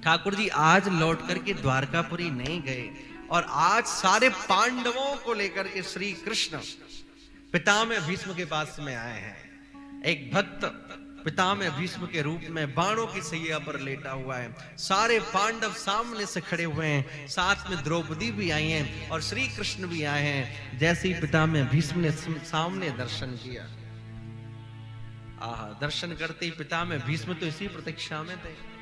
ठाकुर जी आज लौट करके द्वारकापुरी नहीं गए और आज सारे पांडवों को लेकर के श्री कृष्ण पितामह भीष्म के पास में आए हैं। एक भक्त पितामह भीष्म के रूप में बाणों की सैया पर लेटा हुआ है। सारे पांडव सामने से खड़े हुए हैं, साथ में द्रौपदी भी आई हैं और श्री कृष्ण भी आए हैं। जैसे ही पितामह भीष्म ने सामने दर्शन किया, आहा, दर्शन करते ही पितामह भीष्म तो इसी प्रतीक्षा में थे।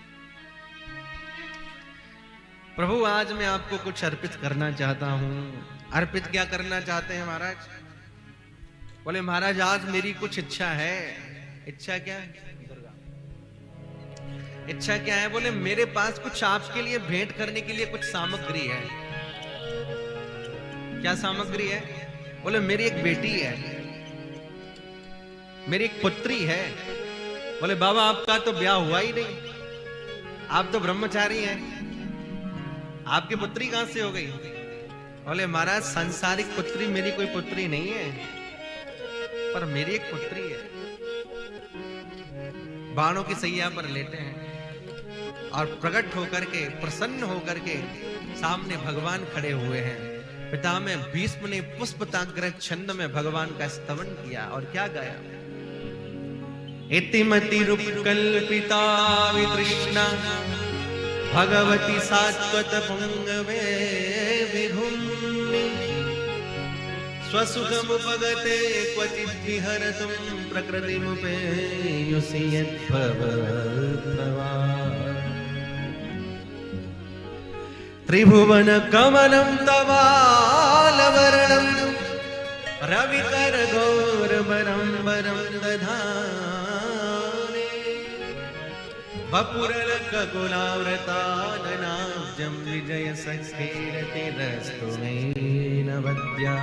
प्रभु आज मैं आपको कुछ अर्पित करना चाहता हूं। अर्पित क्या करना चाहते हैं महाराज? बोले महाराज आज मेरी कुछ इच्छा है। इच्छा क्या है? इच्छा क्या है? बोले मेरे पास कुछ आपके लिए भेंट करने के लिए कुछ सामग्री है। क्या सामग्री है? बोले मेरी एक बेटी है, मेरी एक पुत्री है। बोले बाबा आपका तो ब्याह हुआ ही नहीं, आप तो ब्रह्मचारी हैं, आपकी पुत्री कहां से हो गई? बोले महाराज सांसारिक पुत्री मेरी कोई पुत्री नहीं है, पर मेरी एक पुत्री है। बाणों की सैया पर लेटे हैं और प्रकट होकर के प्रसन्न होकर के सामने भगवान खड़े हुए हैं। पितामह भीष्म ने पुष्पताग्र छंद में भगवान का स्तवन किया और क्या गाया? इतिमति रूप कल्पिता वितृष्णा भगवती सात्वत पुंगवे विभुम्नि स्वसुखमुपगते क्वचित् विहरतुं प्रकृतिमुपेयुषि यद्भवप्रवाह त्रिभुवन कमलं तवालवर्णं रविकर गौरवरं वरं दधाने वपुरलककुलाव्रतादनाब्जं विजय सखेरतिरस्तु मे नवद्या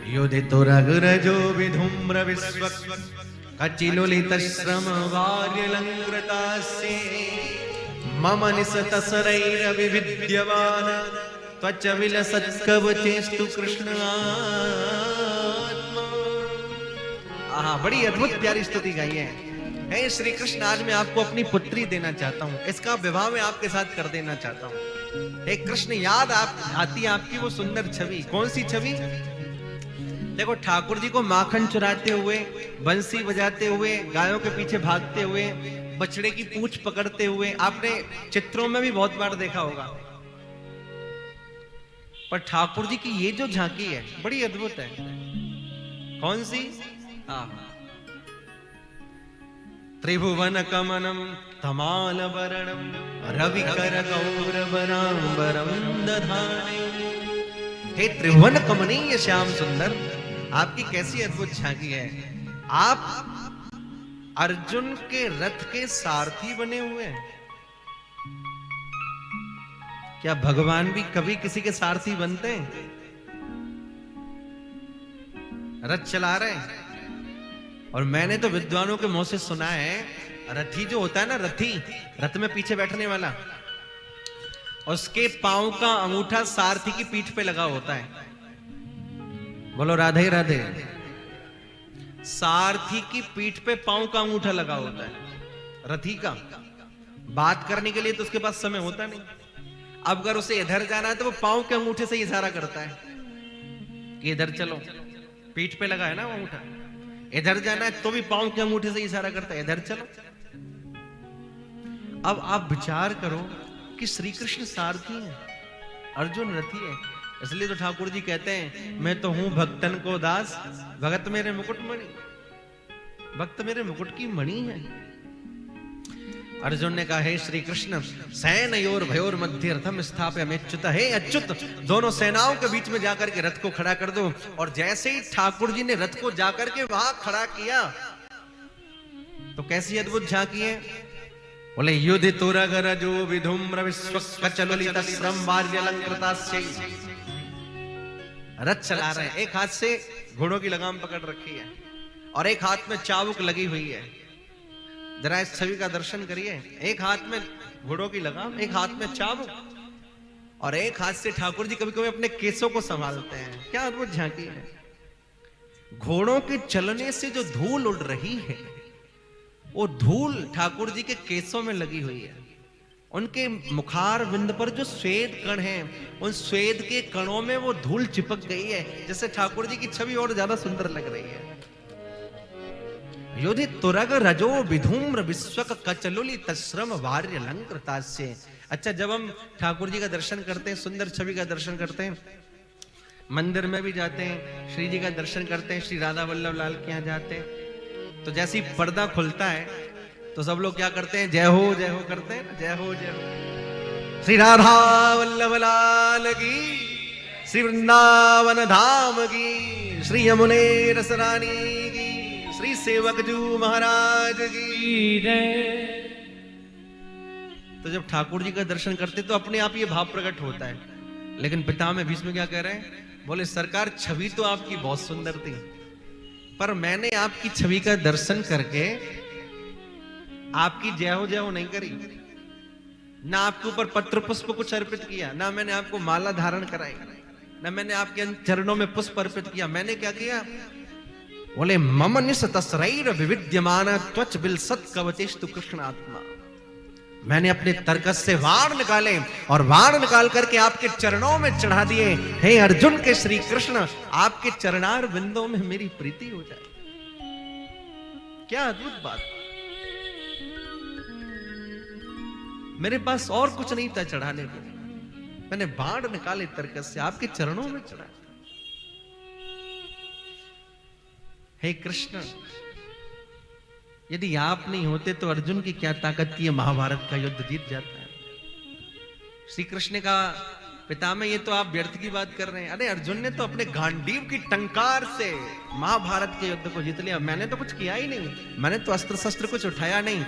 योदितो रघुरजो विधूम्र विश्व कचिलुलित श्रम वार्यलंकृतास्ये मम निसतसरैरविविद्यमान त्वच विलसत्कवचेस्तु कृष्ण आत्मा। आहा, बड़ी अद्भुत प्यारी स्तुति गाई है। हे श्री कृष्ण आज मैं आपको अपनी पुत्री देना चाहता हूँ, इसका विवाह मैं आपके साथ कर देना चाहता हूँ। हे कृष्ण याद आती आपकी वो सुंदर छवि। कौन सी छवि? देखो ठाकुर जी को माखन चुराते हुए, बंसी बजाते हुए, गायों के पीछे भागते हुए, बछड़े की पूंछ पकड़ते हुए आपने चित्रों में भी बहुत बार देखा होगा, पर ठाकुर जी की ये जो झांकी है बड़ी अद्भुत है। कौन सी? त्रिभुवन कमनम तमाल वरणम रविकर गौरवरांबरम दधाने। हे त्रिभुवन कमनीय श्याम सुंदर, आपकी कैसी अद्भुत झांकी है। आप अर्जुन के रथ के सारथी बने हुए हैं। क्या भगवान भी कभी किसी के सारथी बनते हैं? रथ चला रहे हैं। और मैंने तो विद्वानों के मुंह से सुना है, रथी जो होता है ना, रथी, रथ में पीछे बैठने वाला, उसके पांव का अंगूठा सारथी की पीठ पे लगा होता है। बोलो राधे राधे। सारथी की पीठ पे पांव का अंगूठा लगा होता है रथी का। बात करने के लिए तो उसके पास समय होता नहीं। अब अगर उसे इधर जाना है तो वो पांव के अंगूठे से इशारा करता है कि इधर चलो, पीठ पे लगा है ना वो अंगूठा। इधर जाना है तो भी पांव के अंगूठे से इशारा करता है, इधर चलो। अब आप विचार करो कि श्री कृष्ण सारथी हैं, अर्जुन रथी है। इसलिए तो ठाकुर जी कहते हैं मैं तो हूं भक्तन को दास, भगत मेरे मुकुट मणि। भक्त मेरे मुकुट की मणि है। अर्जुन ने कहा हे श्री कृष्ण सैनयोर भयोर मध्य रथम स्थापय अच्युत। हे अच्युत, दोनों सेनाओं के बीच में जाकर के रथ को खड़ा कर दो। और जैसे ही ठाकुर जी ने रथ को जाकर के वहां खड़ा किया तो कैसी अद्भुत झांकी है। बोले युधितो रघुरजो विधूम्र विश्व कचलुलित श्रम वार्यलंकृतास्ये। रथ चला रहे हैं, एक हाथ से घोड़ों की लगाम पकड़ रखी है और एक हाथ में चाबुक लगी हुई है। जरा इस छवि का दर्शन करिए। एक हाथ में घोड़ों की लगाम, एक हाथ में चाबुक, और एक हाथ से ठाकुर जी कभी कभी अपने केसों को संभालते हैं। क्या अद्भुत झांकी है। घोड़ों के चलने से जो धूल उड़ रही है वो धूल ठाकुर जी के केसों में लगी हुई है। उनके मुखार बिंद पर जो श्वेत कण हैं, उन श्वेत के कणों में वो धूल चिपक गई है, जिससे ठाकुर जी की छवि और ज्यादा सुंदर लग रही है। योधि तुरग रजो विधूम्र विश्वक कचलुली तश्रम वार्य अलंकृतास्य। अच्छा, जब हम ठाकुर जी का दर्शन करते हैं, सुंदर छवि का दर्शन करते हैं, मंदिर में भी जाते हैं, श्री जी का दर्शन करते हैं, श्री राधा वल्लभ लाल के यहाँ जाते हैं, तो जैसे ही पर्दा खुलता है तो सब लोग क्या करते हैं? जय हो करते हैं ना, जय हो जय हो। श्री राधा वल्लभ लाल की, श्री वृंदावन धाम की, श्री यमुने रसरानी की, श्री सेवक जू महाराज की जय। तो जब ठाकुर जी का दर्शन करते तो अपने आप ये भाव प्रकट होता है। लेकिन पितामह भीष्म क्या कह रहे हैं? बोले सरकार, छवि तो आपकी बहुत सुंदर थी, पर मैंने आपकी छवि का दर्शन करके आपकी जय हो नहीं करी, ना आपके ऊपर पत्र पुष्प कुछ अर्पित किया, ना मैंने आपको माला धारण कराई, ना मैंने आपके चरणों में पुष्प अर्पित किया। मैंने क्या किया? बोले मम निस तस्रैर विविद्यमान त्वच बिल सत कवचेस्तु कृष्ण आत्मा। मैंने अपने तरकस से वाण निकाले और वाण निकाल करके आपके चरणों में चढ़ा दिए। हे अर्जुन के श्री कृष्ण, आपके चरणार बिंदों में मेरी प्रीति हो जाए। क्या अद्भुत बात! मेरे पास और कुछ नहीं था चढ़ाने को, मैंने बाण निकाले तरकस से आपके चरणों में चढ़ा। हे कृष्ण, यदि आप नहीं होते तो अर्जुन की क्या ताकत थी, महाभारत का युद्ध जीत जाता है। श्री कृष्ण का पितामह, ये तो आप व्यर्थ की बात कर रहे हैं। अरे अर्जुन ने तो अपने गांडीव की टंकार से महाभारत के युद्ध को जीत लिया, मैंने तो कुछ किया ही नहीं, मैंने तो अस्त्र शस्त्र कुछ उठाया नहीं।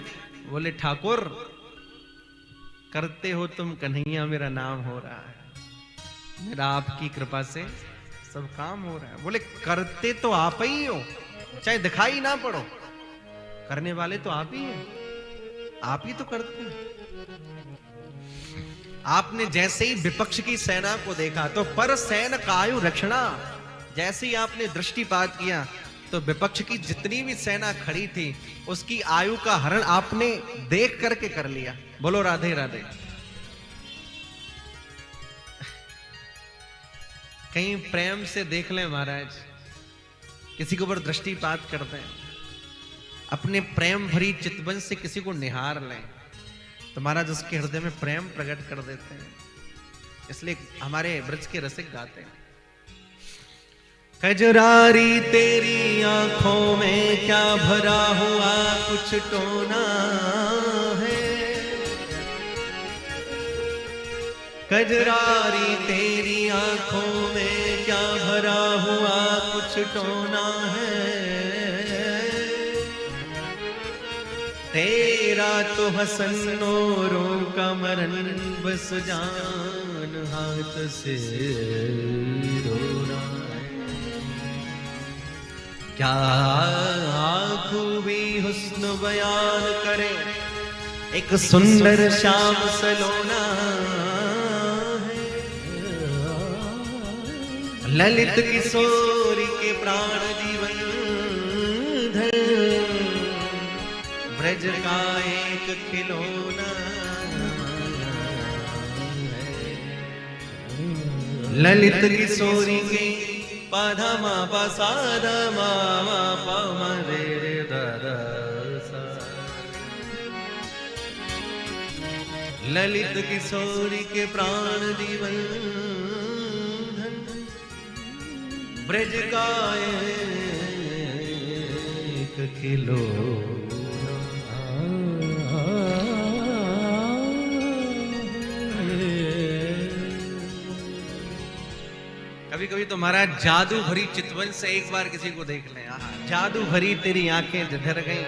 बोले ठाकुर, करते हो तुम कन्हैया, मेरा नाम हो रहा है, मेरा आपकी कृपा से सब काम हो रहा है। बोले करते तो आप ही हो, चाहे दिखाई ना पड़ो, करने वाले तो आप ही हैं, आप ही तो करते हैं। आपने जैसे ही विपक्ष की सेना को देखा तो पर सैन कायु रक्षणा, जैसे ही आपने दृष्टिपात किया तो विपक्ष की जितनी भी सेना खड़ी थी उसकी आयु का हरण आपने देख करके कर लिया। बोलो राधे राधे। कहीं प्रेम से देख लें महाराज, किसी के ऊपर दृष्टिपात करते हैं, अपने प्रेम भरी चितवन से किसी को निहार लें तो महाराज उसके हृदय में प्रेम प्रकट कर देते हैं। इसलिए हमारे ब्रज के रसिक गाते हैं, कजरारी तेरी आंखों में क्या भरा हुआ कुछ टोना है, कजरारी तेरी आंखों में क्या भरा हुआ कुछ टोना है, तेरा तो हसन औरों का मरन बस जान हाथ से रोना है। क्या खूबी हुस्न बयान करे एक सुंदर श्याम सलोना है, ललित किशोरी के प्राण जीवन ब्रज का एक खिलौना है, ललित किशोरी के पाधा मा पा साधा मा पा मा रे रे दा दा सा, ललित किशोरी के प्राण जीवन ब्रज का एक खिलौना। कभी कभी तो महाराज जादू भरी चितवन से एक बार किसी को देख लें, जादू भरी तेरी आंखें जिधर गई,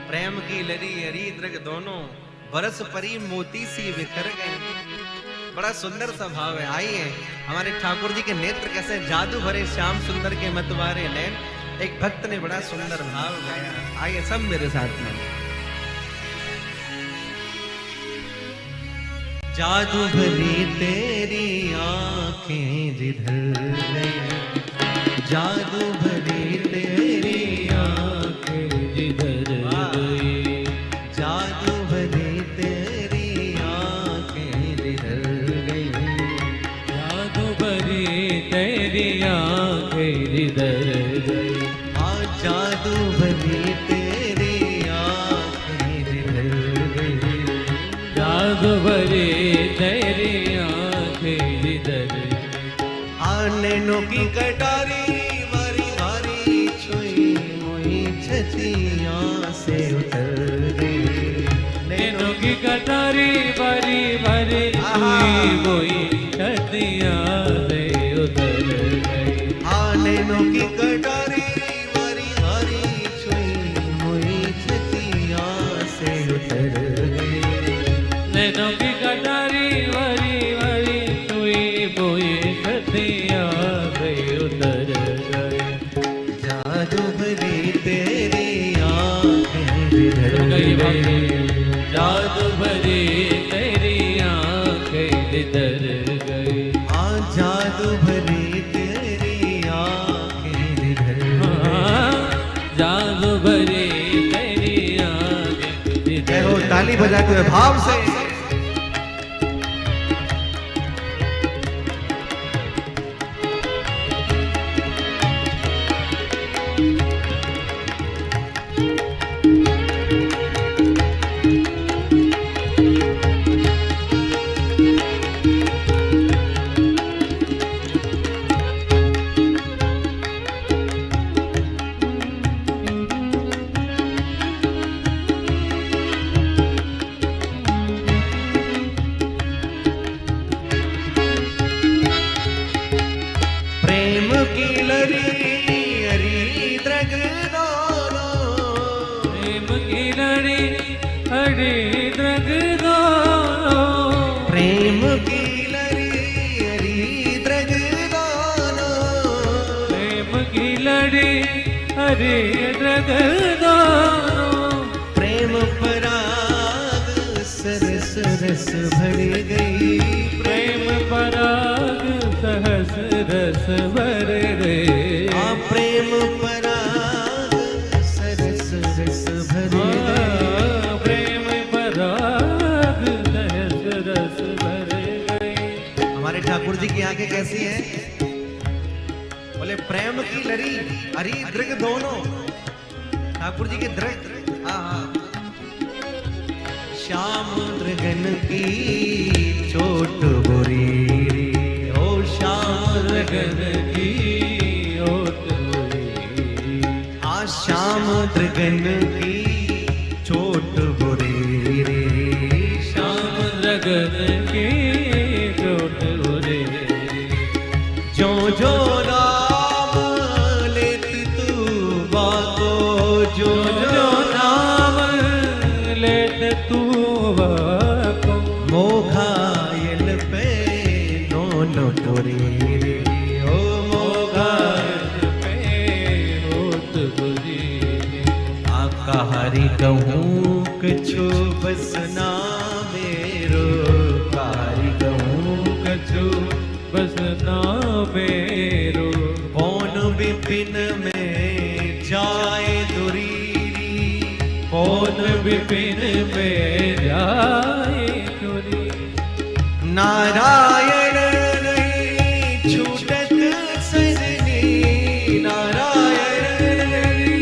प्रेम की लरी हरी दृग दोनों बरस परी मोती सी बिखर गई। बड़ा सुंदर सा भाव है। आइए, हमारे ठाकुर जी के नेत्र कैसे जादू भरे श्याम सुंदर के मतवारे नैन। एक भक्त ने बड़ा सुंदर भाव गाया, आइए सब मेरे साथ में। जादू भरी तेरी आंखें जिधर गई, जादू भरी तेरी आंखें जिधर गई, तेरी आंखें जिधर गई, जादू भरी तेरी आंखें जिधर गई, जादू भरी तेरी आंखें जिधर गई। नैनों की कटारी वारी वारी छुई मुई छतियां से उतर गई, नैनों की कटारी बारी बारी छुई मुई छतियां से उतर गई। नैनों की कटारी वारी वारी छुई मुई छतियां से उतर गई, नैनों की कटारी बारी बारी छुई मुई छतियां से उतर गई। जादू भरी तेरी आंखें जिधर गई, जादू भरी तेरी आंखें जिधर गई, जादू भरी तेरी आंखें जिधर गई, जादू भरी तेरी आंखें जिधर हो ताली बजाते हुए भाव से। प्रेम की लरी हरी द्रग दोनों, प्रेम की लड़ी हरी द्रग दोनों, प्रेम की लरी हरी द्रग दोनों, प्रेम की लड़ी हरी द्रग दोनों, प्रेम पराग सरस रस भर गई, प्रेम पराग सहस रस भर गए। प्रेम पराग सरस रस भर गई, प्रेम पराग सहस रस भर गए। हमारे ठाकुर जी की आंखें कैसी हैं? बोले प्रेम की लरी हरी दृग दोनों, ठाकुर जी के दृग, श्याम दृगन की चोट बुरी, ओ श्याम दृगन की ओट हुई, श्याम दृगन की चोट बुरी रे, श्याम द्रगन की चोट उरे, जो जो नाम लेत तू बाको, जो जो नाम लेत तू बाको, मोघायल पे नोन पुरी रे, ओ मोघायल पे होत बुरी। आका हरि कहूँ कछु बस ना मेरो, कारी कहूँ कछु बस ना मेरो, कौन विपिन में जाए दुरीरी, कौन विपिन में जाए चोरी, नारायण नहीं छूटत सजनी, नारायण नहीं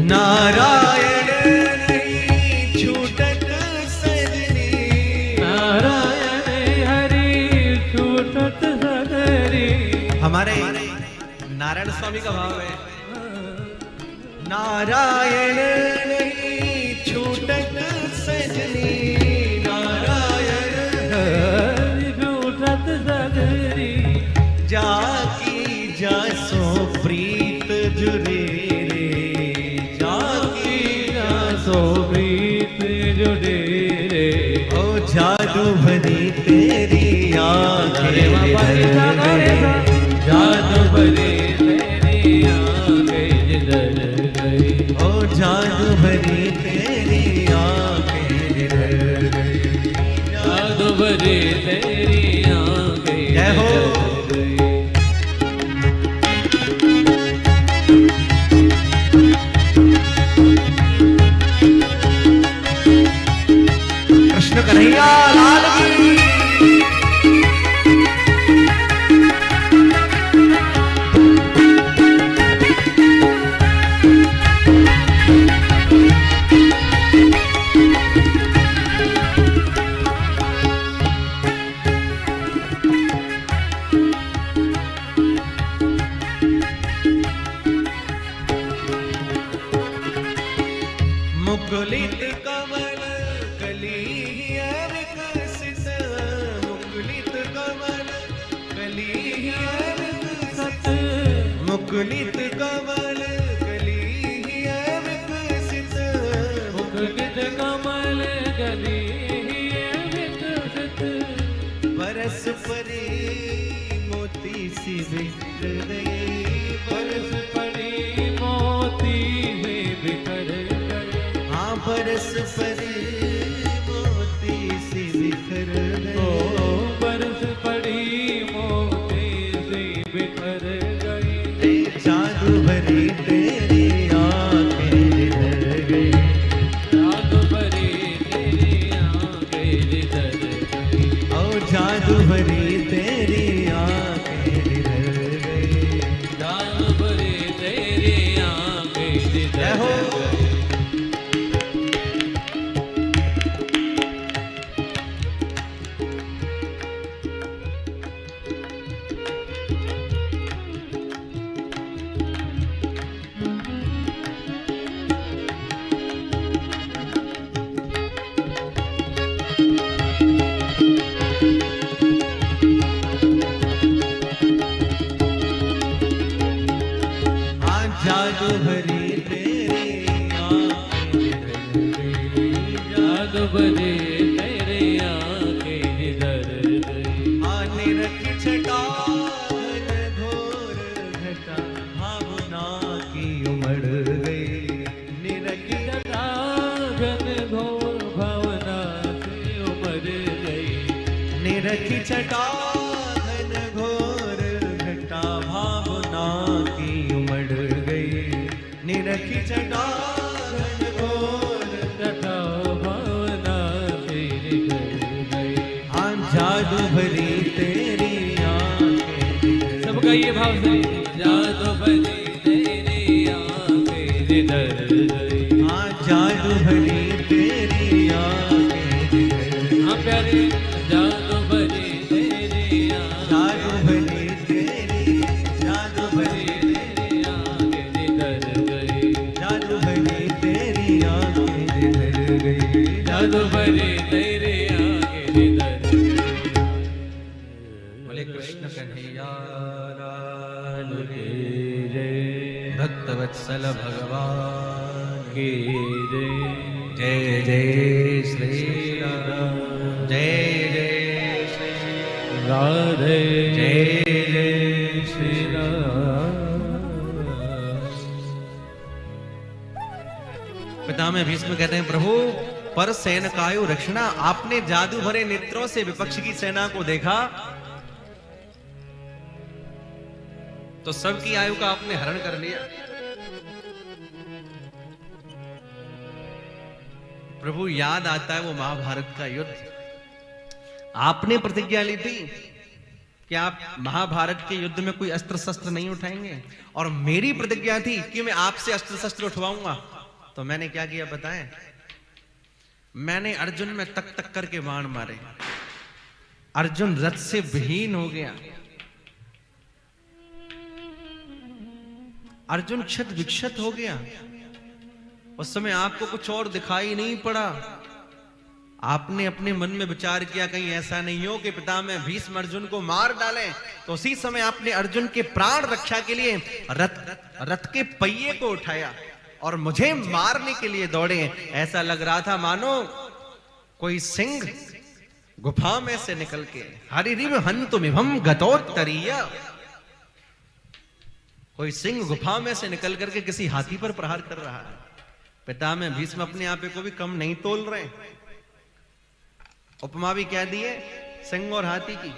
नारायण नहीं छूटत सजनी, नारायण हरि छूटत सगरी। हमारे नारायण स्वामी का भाव है, नारायण नहीं छूटत सजनी, नारायण हरि छूटत सगरी, जाकी जासो प्रीत जुरे रे, जाकी सो प्रीत जुड़े रे, ओ जादू भरी तेरी आंखें जिधर गई, जादू भरी तेरी आंखें जिधर गई, ओ जादू भरी तेरी आंखें जिधर गई, जादू भरी तेरी आंखें कन्हैया लाल की। मुकुलित कमल कली विकसित, मुकुलित कमल कली विकसित, मुकुलित कमल कली विकसित, मुकुलित कमल कली विकसित, बरस परे मोती सी बिखर गई, बरस पड़ी मोती वे बिखर गए, बरस परे मोती सी बिखर ओ गए, बरस पड़ी मोती सी बिखर गई, जादू भरी तेरी आंखें जिधर गई, जादू भरी तेरी आंखें जिधर गई, ओ जादू भरी तेरी आंखें जिधर गई, जादू भरी तेरी आंखें जिधर गई। जादू भरी तेरी आंखें जिधर गई, जादू भरी तेरी आंखें जिधर गई, आने रखी छटा घन घोर घटा भावना की उमड़ गई, निरखी जटा घन घोर भावना से उमड़ गई, निरखी छटा घन घोर घटा भावना की उमड़ गई, निरखी छटा घन घोर जटा भावना से निकल गई। हाँ जादू भरी तेरी आंखें जिधर सबका ये भाव से जादू भरी तेरी आंखें जिधर गई, हाँ जादू भरी तेरी आंखें जिधर हाँ प्यारे जादू भरी तेरी जादू आंखें, भरी तेरी जादू भरी तेरी आंखें जिधर गई, जादू भरी तेरी आंखें जिधर गई, जादू भरी तेरी आंखें जिधर गई। बोले कृष्ण कन्हैया लाल की की, जय, भक्तवत्सल भगवान की जय, जय जय श्री राम, जय जय श्री राधे जय जय श्री राम। पितामह भीष्म कहते हैं प्रभु पर सैन कायु रक्षणा, आपने जादू भरे नेत्रों से विपक्ष की सेना को देखा तो सबकी आयु का आपने हरण कर लिया। प्रभु याद आता है वो महाभारत का युद्ध, आपने प्रतिज्ञा ली थी कि आप महाभारत के युद्ध में कोई अस्त्र शस्त्र नहीं उठाएंगे, और मेरी प्रतिज्ञा थी कि मैं आपसे अस्त्र शस्त्र उठवाऊंगा। तो मैंने क्या किया बताएं? मैंने अर्जुन में तक तक करके बाण मारे, अर्जुन रथ से विहीन हो गया, अर्जुन क्षत विक्षत हो गया। उस समय आपको कुछ और दिखाई नहीं पड़ा, आपने अपने मन में विचार किया कहीं ऐसा नहीं हो कि पितामह भीष्म अर्जुन को मार डालें। तो उसी समय आपने अर्जुन के प्राण रक्षा के लिए रथ के पहिए को उठाया और मुझे मारने के लिए दौड़े। ऐसा लग रहा था मानो कोई सिंह गुफा में से निकल के हरिरिव हन्तुमिभं गतोत्तरीय, कोई सिंह गुफा में से निकल करके किसी हाथी पर प्रहार कर रहा है। पितामह भीष्म अपने आप को भी कम नहीं तोल रहे। उपमा भी क्या दी है सिंह और हाथी की।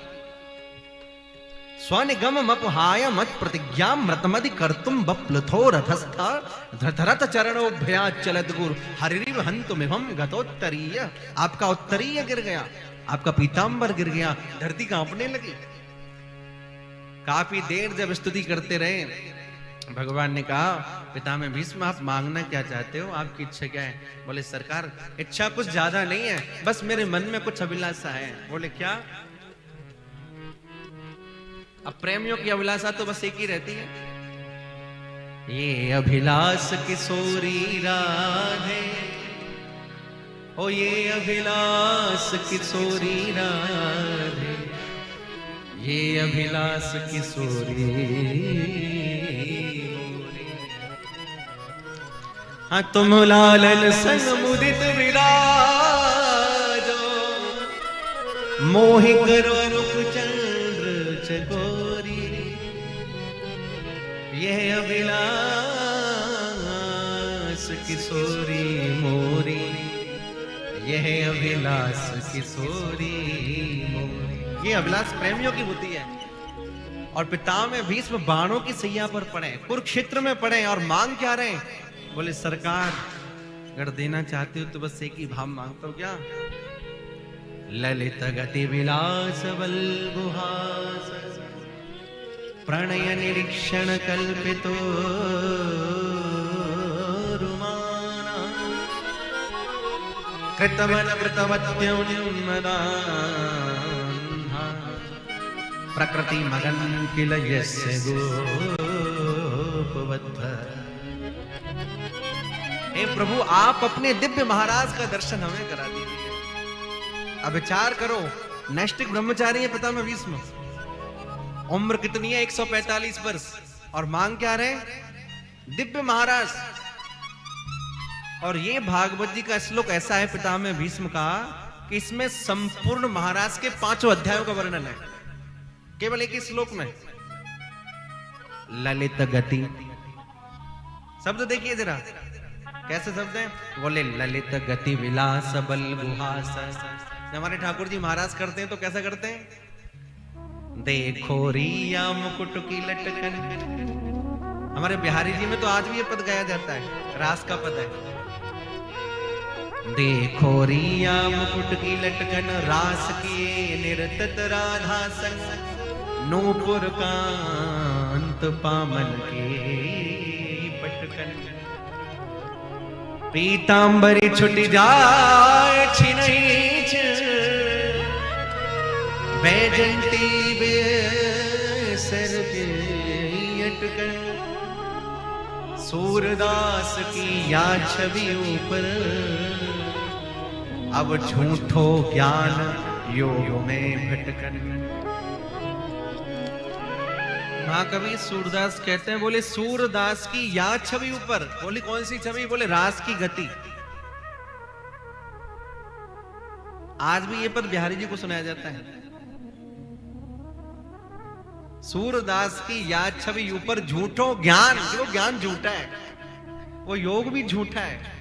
स्वनिगम मपुहाय मत प्रतिज्ञा मृतमदि कर्तुम बप्लथो रथस्था धृतरथ चरणोभ्या चलत गुरु हरिव हंतुमिभम गतोत्तरीय। आपका उत्तरीय गिर गया, आपका पीतांबर गिर गया, धरती कांपने लगी। काफी देर जब स्तुति करते रहे, भगवान ने कहा, पितामह भीष्म आप मांगना क्या चाहते हो, आपकी इच्छा क्या है? बोले सरकार इच्छा कुछ ज्यादा नहीं है, बस मेरे मन में कुछ अभिलाषा है। बोले क्या? अब प्रेमियों की अभिलाषा तो बस एक ही रहती है, ये अभिलाष किशोरी राधे, ओ ये अभिलाष किशोरी राधे, ये अभिलाष किशोरी। हाँ तुम लालन संग मुदित विराजो, मोहि करो रुख चंद्र चकोरी, यह अभिलाष किशोरी मोरी, यह अभिलाष किशोरी मोरी। ये अभिलाष प्रेमियों की होती है। और पितामह भीष्म बाणों की सैया पर पड़े, कुरुक्षेत्र में पड़े और मांग क्या रहे? बोले सरकार अगर देना चाहते हो तो बस एक ही भाव मांगता हूं, क्या? ललित गति विलास बल गुहास, प्रणय निरीक्षण कल्पितो रुमाना, कृतवन वृतवत्युन्मदा, प्रकृति मगन किल यस्य गोपवत्थ। हे प्रभु आप अपने दिव्य महाराज का दर्शन हमें करा दीजिए। अब विचार करो, नैष्ठिक ब्रह्मचारी है पितामह भीष्म, उम्र कितनी है? 145 वर्ष, और मांग क्या रहे? दिव्य महाराज। और ये भागवत जी का श्लोक ऐसा है पितामह भीष्म का कि इसमें संपूर्ण महाराज के 5 अध्यायों का वर्णन है, केवल एक ही श्लोक में। ललित गति शब्द देखिए जरा, कैसे शब्द है? बोले ललित गति विलास बल गुहास। हमारे ठाकुर जी महाराज करते हैं तो कैसा करते हैं? देखो रिया मुकुट की लटकन। हमारे बिहारी जी में तो आज भी ये पद गाया जाता है, रास का पद है। देखो रिया मुकुट की लटकन, रास की निरतत राधा संग, नूपुर कांत पामन की पटकन, पीतांबरी छुट जाए छिनैछ, बैजंती बेसर के अटकन, सूरदास की या छवि ऊपर, अब झूठो ज्ञान योग में भटकन। महाकवि सूरदास कहते हैं, बोले सूरदास की या छवि ऊपर। बोली कौन सी छवि? बोले रास की गति। आज भी ये पद बिहारी जी को सुनाया जाता है। सूरदास की या छवि ऊपर झूठो ज्ञान, वो ज्ञान झूठा है, वो योग भी झूठा है।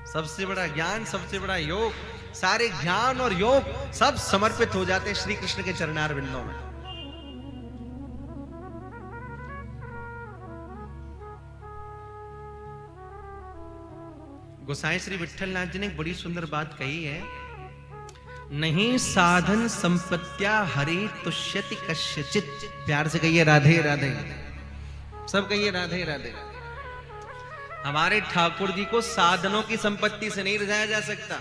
सबसे बड़ा ज्ञान, सबसे बड़ा योग, सारे ज्ञान और योग सब समर्पित हो जाते हैं श्री कृष्ण के चरणार बिंदों में। गोसाई श्री विठलनाथ जी ने एक बड़ी सुंदर बात कही है, नहीं साधन संपत्त्या हरि तुष्यति कश्यचित। प्यार से कहिए राधे राधे, सब कहिए राधे राधे। हमारे ठाकुर जी को साधनों की संपत्ति से नहीं रिझाया जा सकता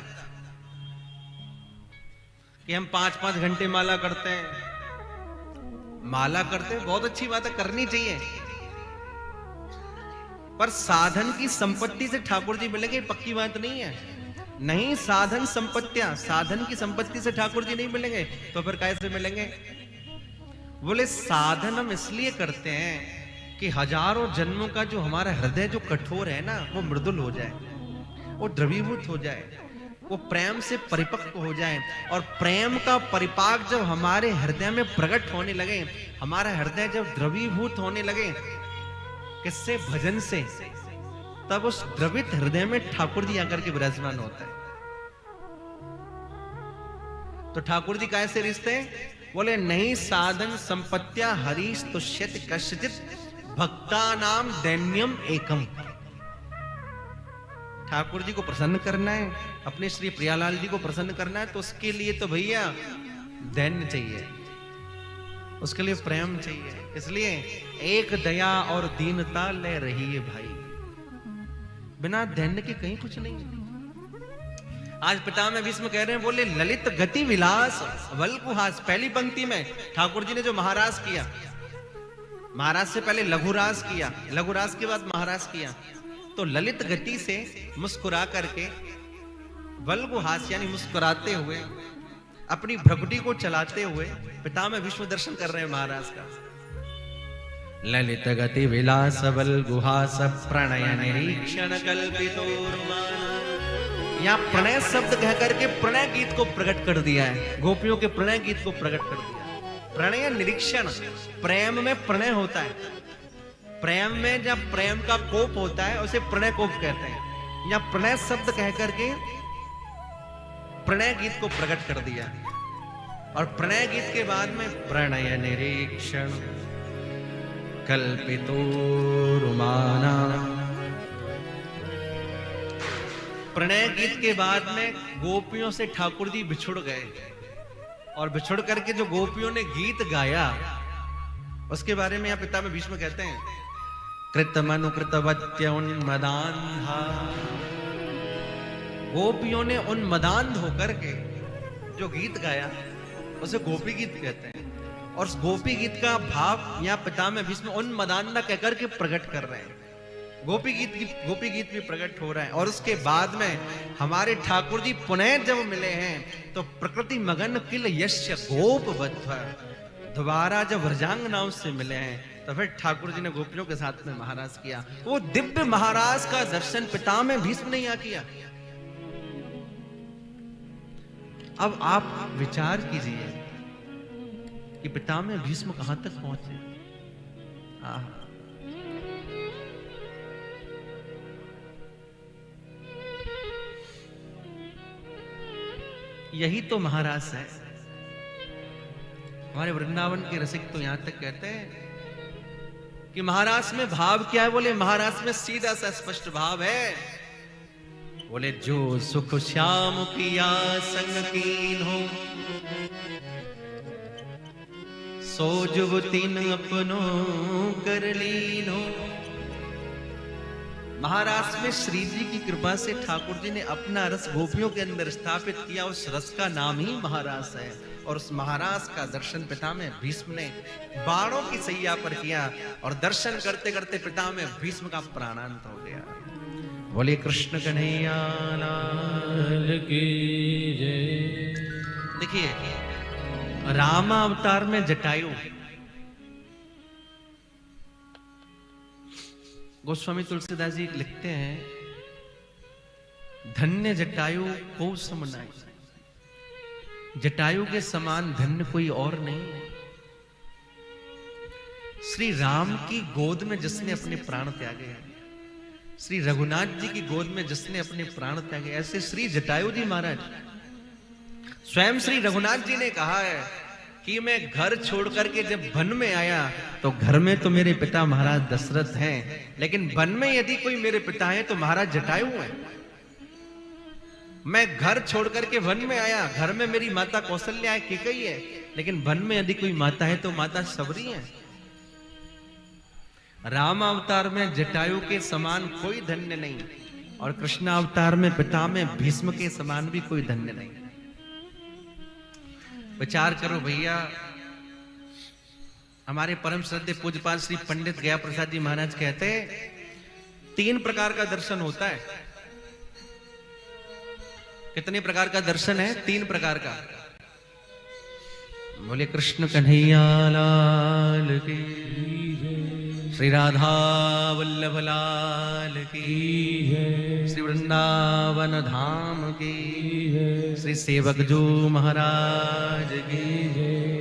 कि हम 5-5 घंटे माला करते हैं। माला करते हैं, बहुत अच्छी बात है, करनी चाहिए, पर साधन की संपत्ति से ठाकुर जी मिलेंगे पक्की बात नहीं है। नहीं साधन संपत्तियां, साधन की संपत्ति से ठाकुर जी नहीं मिलेंगे तो फिर कैसे मिलेंगे? बोले साधन हम इसलिए करते हैं कि हजारों जन्मों का जो हमारा हृदय जो कठोर है ना, वो मृदुल हो जाए, वो द्रवीभूत हो जाए, वो प्रेम से परिपक्व हो जाए। और प्रेम का परिपाक जब हमारे हृदय में प्रकट होने लगे, हमारा हृदय जब द्रवीभूत होने लगे, किससे? भजन से, तब उस द्रवित हृदय में ठाकुर जी आकर के विराजमान होता है। तो ठाकुर जी कैसे रिश्ते? बोले नहीं साधन संपत्तिया हरीश तुष्यति कश्चित भक्ता नाम दैन्यम एकम। ठाकुर जी को प्रसन्न करना है, अपने श्री प्रियालाल जी को प्रसन्न करना है, तो उसके लिए तो भैया दैन्य चाहिए, उसके लिए प्रेम चाहिए। इसलिए एक दया और दीनता ले रही है भाई, बिना दैन्य के कहीं कुछ नहीं। आज पितामह भीष्म कह रहे हैं, बोले ललित गति विलास वल्कुहास। पहली पंक्ति में ठाकुर जी ने जो महाराज किया, महाराज से पहले लघुरास किया, लघुरास के बाद महाराज किया, तो ललित गति से मुस्कुरा करके वल्गुहास यानी मुस्कुराते हुए अपनी भ्रकुटी को चलाते हुए पितामह भीष्म दर्शन कर रहे हैं महाराज का। ललित गति विलास वल्गुहास प्रणय निरीक्षण कल्पितो। यहाँ प्रणय शब्द कह करके प्रणय गीत को प्रकट कर दिया है, गोपियों के प्रणय गीत को प्रकट कर दिया। प्रणय निरीक्षण, प्रेम में प्रणय होता है, प्रेम में जब प्रेम का कोप होता है उसे प्रणय कोप कहते हैं। यहाँ प्रणय शब्द कह करके प्रणय गीत को प्रकट कर दिया, और प्रणय गीत के बाद में प्रणय निरीक्षण कल्पितो रुमाना। प्रणय गीत के बाद में गोपियों से ठाकुर जी बिछुड़ गए, और बिछुड़ करके जो गोपियों ने गीत गाया उसके बारे में यहाँ पितामह भीष्म कहते हैं, कृतमनुकृतवत्य उन्मदान्धा। गोपियों ने उन्मदान्ध होकर के जो गीत गाया उसे गोपी गीत कहते हैं, और उस गोपी गीत का भाव यहाँ पितामह भीष्म उन्मदान्धा कहकर के प्रकट कर रहे हैं। गोपी गीत भी प्रकट हो रहा है। और उसके बाद में हमारे ठाकुर जी पुनः जब मिले हैं तो प्रकृति मगन किल यश्य गोप बद्ध, दोबारा जब व्रजांगनाओं से मिले हैं तो फिर ठाकुर जी ने गोपियों के साथ में महाराज किया। वो दिव्य महाराज का दर्शन पितामह भीष्म ने यहाँ किया। अब आप विचार कीजिए कि पितामह भीष्म कहां तक पहुंचे। यही तो महाराज है। हमारे वृंदावन के रसिक तो यहां तक कहते हैं कि महाराज में भाव क्या है। बोले महाराज में सीधा सा स्पष्ट भाव है। बोले जो सुख श्याम किया संग कीन हो, सो जुवतीन अपनो कर लीन हो। महाराज में श्री जी की कृपा से ठाकुर जी ने अपना रस गोपियों के अंदर स्थापित किया। उस रस का नाम ही महाराज है। और उस महाराज का दर्शन पितामह भीष्म ने बाणों की सैया पर किया, और दर्शन करते करते पितामह भीष्म का प्राणांत हो गया। बोले कृष्ण कन्हैया लाल की जय। देखिए रामावतार में जटायु, गोस्वामी तुलसीदास जी लिखते हैं, धन्य जटायु को सम नाई। जटायु के समान धन्य कोई और नहीं। श्री राम की गोद में जिसने अपने प्राण त्यागे हैं, श्री रघुनाथ जी की गोद में जिसने अपने प्राण त्यागे, ऐसे श्री जटायु जी महाराज, स्वयं श्री रघुनाथ जी ने कहा है कि मैं घर छोड़ करके जब वन में आया तो घर में तो मेरे पिता महाराज दशरथ हैं, लेकिन वन में यदि कोई मेरे पिता है तो महाराज जटायु हैं। मैं घर छोड़ करके वन में आया, घर में मेरी माता कौशल्या है, कैकेयी है, लेकिन वन में यदि कोई माता है तो माता सबरी है। राम अवतार में जटायु के समान कोई धन्य नहीं, और कृष्ण अवतार में पितामह भीष्म के समान भी कोई धन्य नहीं। विचार करो भैया। हमारे परम श्रद्धेय पूज्यपाल श्री पंडित गया प्रसाद जी महाराज कहते हैं 3 प्रकार का दर्शन होता है। कितने प्रकार का दर्शन है? 3 प्रकार का। बोले कृष्ण कन्हैया लाल की, श्री राधा वल्लभ लाल की, श्री वृंदावन धाम की, श्री सेवक जो महाराज की,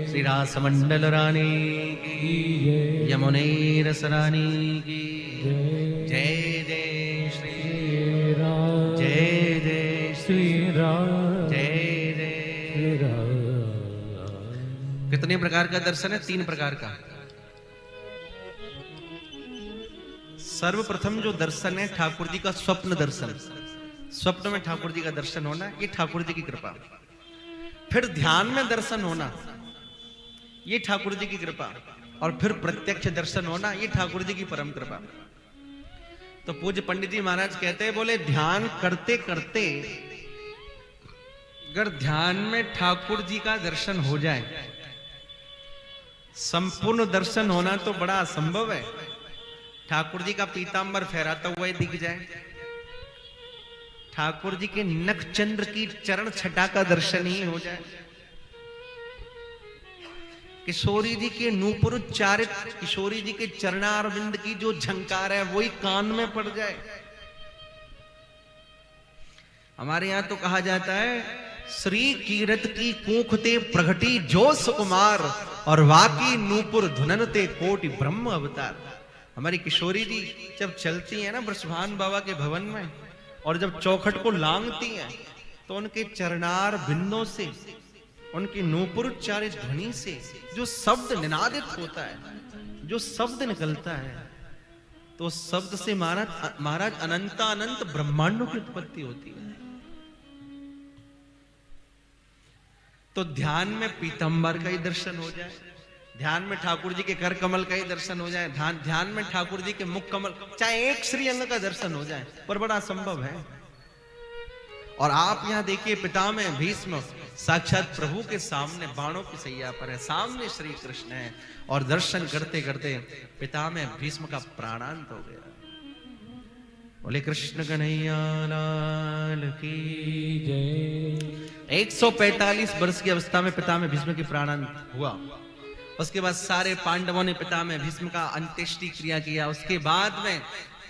श्री रासमंडल रानी की, यमुने रस रानी की जय जय श्री राम, जय जय श्री राम, जय जय श्री राम। कितने प्रकार का दर्शन है? 3 प्रकार का। सर्वप्रथम जो दर्शन है ठाकुर जी का स्वप्न दर्शन, स्वप्न में ठाकुर जी का दर्शन होना, ये ठाकुर जी की कृपा। फिर ध्यान में दर्शन होना, ये ठाकुर जी की कृपा। और फिर प्रत्यक्ष दर्शन होना, ये ठाकुर जी की परम कृपा। तो पूज्य पंडित जी महाराज कहते हैं, बोले ध्यान करते करते अगर ध्यान में ठाकुर जी का दर्शन हो जाए, संपूर्ण दर्शन होना तो बड़ा असंभव है। ठाकुर जी का पीतांबर फहराता हुआ ही दिख जाए, ठाकुर जी के नख चंद्र की चरण छटा का दर्शन ही हो जाए, किशोरी जी के नूपुर उच्चारित किशोरी जी के चरणारविंद की जो झंकार है वही कान में पड़ जाए। हमारे यहां तो कहा जाता है, श्री कीरत की कूख ते प्रगटी जो सुकुमार, और वाकी नूपुर धुनन ते कोटि ब्रह्म अवतार। हमारी किशोरी जी जब चलती है ना ब्रजभान बाबा के भवन में, और जब चौखट को लांघती हैं, तो उनके चरणार बिंदों से, उनकी नूपुरोच्चारित ध्वनि से जो शब्द निनादित होता है, जो शब्द निकलता है, तो शब्द से महाराज अनंत अनंत ब्रह्मांडों की उत्पत्ति होती है। तो ध्यान में पीतांबर का ही दर्शन हो जाए, ध्यान में ठाकुर जी के कर कमल का ही दर्शन हो जाए, ध्यान में ठाकुर जी के मुख कमल, चाहे एक श्रीअंग का दर्शन हो जाए, पर बड़ा असंभव है। और आप यहां देखिए, पितामह भीष्म साक्षात प्रभु के सामने बाणों की सैया पर है, सामने श्री कृष्ण है, और दर्शन करते करते पितामह भीष्म का प्राणांत हो गया। बोले कृष्ण कन्हैया लाल की जय। 145 वर्ष की अवस्था में पितामह भीष्म की प्राणांत हुआ। उसके बाद सारे पांडवों ने पितामह भीष्म का अंत्येष्टि क्रिया किया। उसके बाद में